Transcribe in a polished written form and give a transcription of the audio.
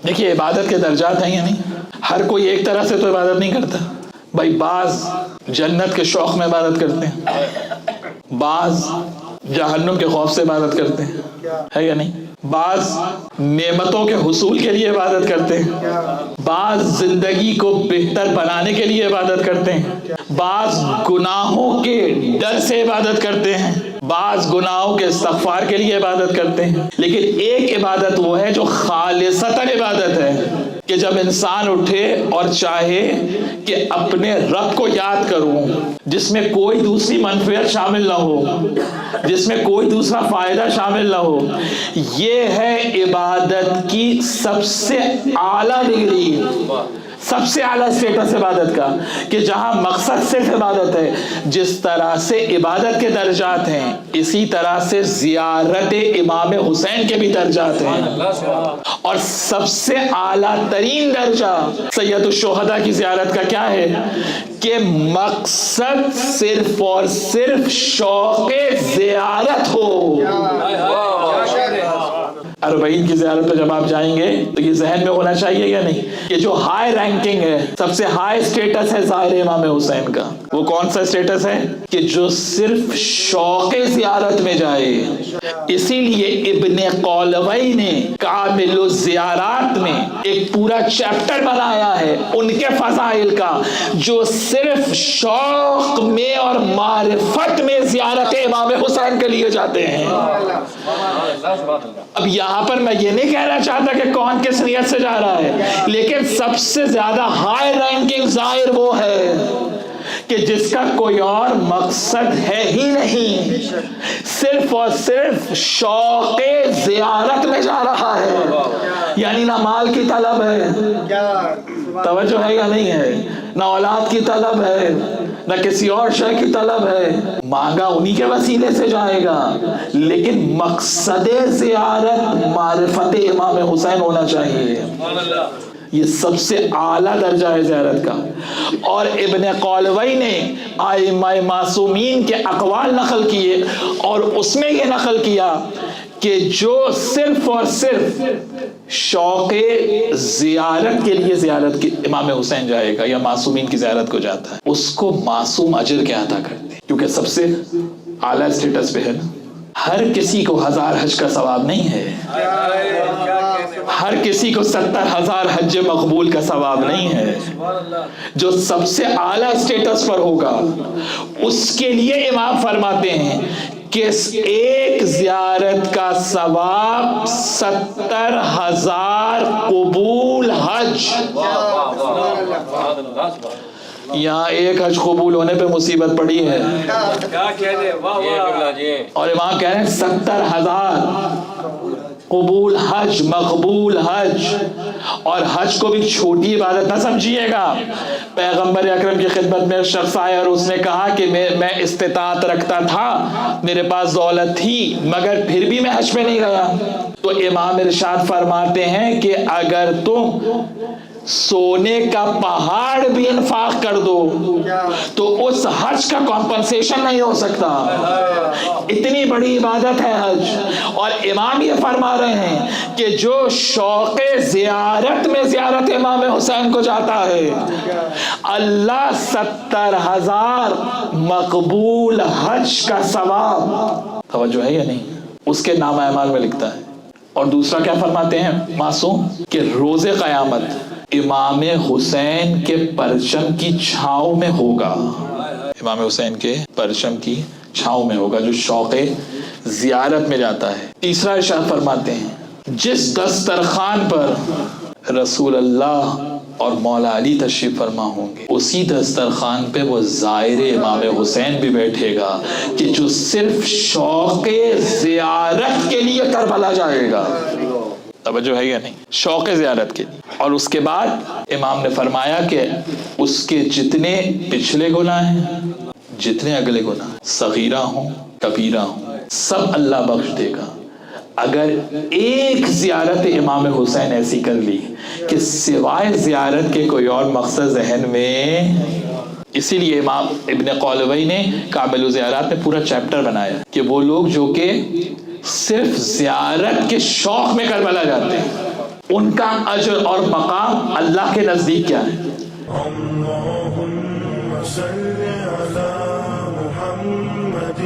دیکھیے عبادت کے درجات ہیں یا نہیں؟ ہر کوئی ایک طرح سے تو عبادت نہیں کرتا بھائی. بعض جنت کے شوق میں عبادت کرتے ہیں، بعض جہنم کے خوف سے عبادت کرتے ہیں، ہے یا نہیں؟ بعض نعمتوں کے حصول کے لیے عبادت کرتے ہیں، بعض زندگی کو بہتر بنانے کے لیے عبادت کرتے ہیں، بعض گناہوں کے ڈر سے عبادت کرتے ہیں، بعض گناہوں کے استغفار کے لیے عبادت کرتے ہیں. لیکن ایک عبادت وہ ہے جو خالصتاً عبادت ہے کہ جب انسان اٹھے اور چاہے کہ اپنے رب کو یاد کروں، جس میں کوئی دوسری منفعت شامل نہ ہو، جس میں کوئی دوسرا فائدہ شامل نہ ہو. یہ ہے عبادت کی سب سے اعلیٰ ڈگری، سب سے اعلیٰ اسٹیٹس عبادت کا، کہ جہاں مقصد صرف عبادت ہے. جس طرح سے عبادت کے درجات ہیں، اسی طرح سے زیارت امام حسین کے بھی درجات ہیں. اور سب سے اعلیٰ ترین درجہ سید الشہداء کی زیارت کا کیا ہے کہ مقصد صرف اور صرف شوق زیارت ہو. اربعین کی زیارت پہ جب آپ جائیں گے تو یہ ذہن میں ہونا چاہیے یا نہیں کہ جو ہائی رینکنگ ہے، سب سے ہائی اسٹیٹس ہے ظاہر امام حسین کا، وہ کون سا اسٹیٹس ہے کہ جو صرف شوق زیارت میں جائے. اسی لیے ابن قولوی نے کامل الزیارات میں ایک پورا چیپٹر بنایا ہے ان کے فضائل کا، جو صرف شوق میں اور معرفت میں زیارت امام حسین کے لیے جاتے ہیں. اب یہاں پر میں یہ نہیں کہنا چاہتا کہ کون کس نیت سے جا رہا ہے، لیکن سب سے زیادہ ہائی رینکنگ ظاہر وہ ہے کہ جس کا کوئی اور مقصد ہے ہی نہیں، صرف اور صرف شوق زیارت میں جا رہا ہے. یعنی نہ مال کی طلب ہے، توجہ ہے یا نہیں ہے، نہ اولاد کی طلب ہے، نہ کسی اور شے کی طلب ہے، مانگا انہی کے وسیلے سے جائے گا، لیکن مقصد زیارت معرفت امام حسین ہونا چاہیے. یہ سب سے اعلیٰ درجہ ہے زیارت کا. اور ابن قولوی نے ائمہ معصومین کے اقوال نقل کیے اور اس میں یہ نقل کیا کہ جو صرف اور صرف شوق زیارت کے لیے زیارت کی امام حسین جائے گا یا معصومین کی زیارت کو جاتا ہے، اس کو معصوم اجر کیا عطا کرتے ہیں، کیونکہ سب سے اعلیٰ اسٹیٹس پہ ہے نا. ہر کسی کو 1000 حج کا ثواب نہیں ہے، ہر کسی کو 70,000 حج مقبول کا ثواب نہیں ہے. جو سب سے اعلیٰ اسٹیٹس پر ہوگا اس کے لیے امام فرماتے ہیں کہ ایک زیارت کا ثواب 70,000 قبول حج. یہاں ایک حج قبول ہونے پہ مصیبت پڑی ہے، اور امام کہہ رہے ہیں 70,000 قبول حج، مقبول حج. اور حج کو بھی چھوٹی عبادت نہ سمجھیے گا. پیغمبر اکرم کی خدمت میں شخص آیا اور اس نے کہا کہ میں استطاعت رکھتا تھا، میرے پاس دولت تھی، مگر پھر بھی میں حج پہ نہیں گیا. تو امام ارشاد فرماتے ہیں کہ اگر تم سونے کا پہاڑ بھی انفاق کر دو تو اس حج کا کمپنسیشن نہیں ہو سکتا. اتنی بڑی عبادت ہے حج. اور امام یہ فرما رہے ہیں کہ جو شوق زیارت میں زیارت امام حسین کو جاتا ہے، اللہ 70,000 مقبول حج کا ثواب، توجہ ہے یا نہیں، اس کے نامہ اعمال میں لکھتا ہے. اور دوسرا کیا فرماتے ہیں معصوم کہ روز قیامت امام حسین کے پرچم کی چھاؤں میں ہوگا، امام حسین کے پرچم کی چھاؤں میں ہوگا جو شوق زیارت میں جاتا ہے. تیسرا ارشاد فرماتے ہیں جس دسترخوان پر رسول اللہ اور مولا علی تشریف فرما ہوں گے، اسی دسترخوان پہ وہ زائر امام حسین بھی بیٹھے گا کہ جو صرف شوق زیارت کے لیے کربلا جائے گا. توجہ ہے یا نہیں، شوق زیارت کے لیے. اور اس کے بعد امام نے فرمایا کہ اس کے جتنے پچھلے گناہ ہیں، جتنے اگلے گناہ، صغیرہ ہوں کبیرہ ہوں، سب اللہ بخش دے گا اگر ایک زیارت امام حسین ایسی کر لی کہ سوائے زیارت کے کوئی اور مقصد ذہن میں. اسی لیے امام ابن قولوی نے کامل الزیارات میں پورا چیپٹر بنایا کہ وہ لوگ جو کہ صرف زیارت کے شوق میں کربلا جاتے ہیں، ان کا اجر اور مقام اللہ کے نزدیک کیا ہے؟ اللهم صل على محمد